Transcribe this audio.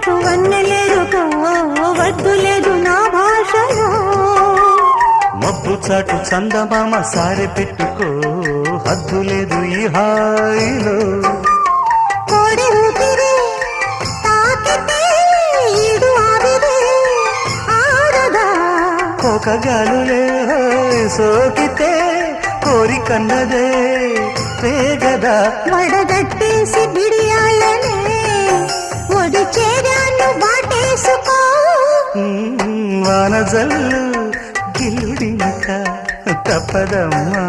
చాటు వన్నెలేరుకో వద్దు లేదు నా భాషలో మబ్బు చాటు చందమామ సారె పెట్టుకో హద్దు లేదు ఈ హాయిలో కోడి ఊపిరి తాకితే ఈడు ఆవిరే ఆడదా కోకగాలులే సోకితే కోరికన్నదే పేగదా వడగట్టేసి బిడియాలనే ఒడి చేరాను బాటేసుకో వానజల్లు గిల్లుడినక తప్పదమ్మా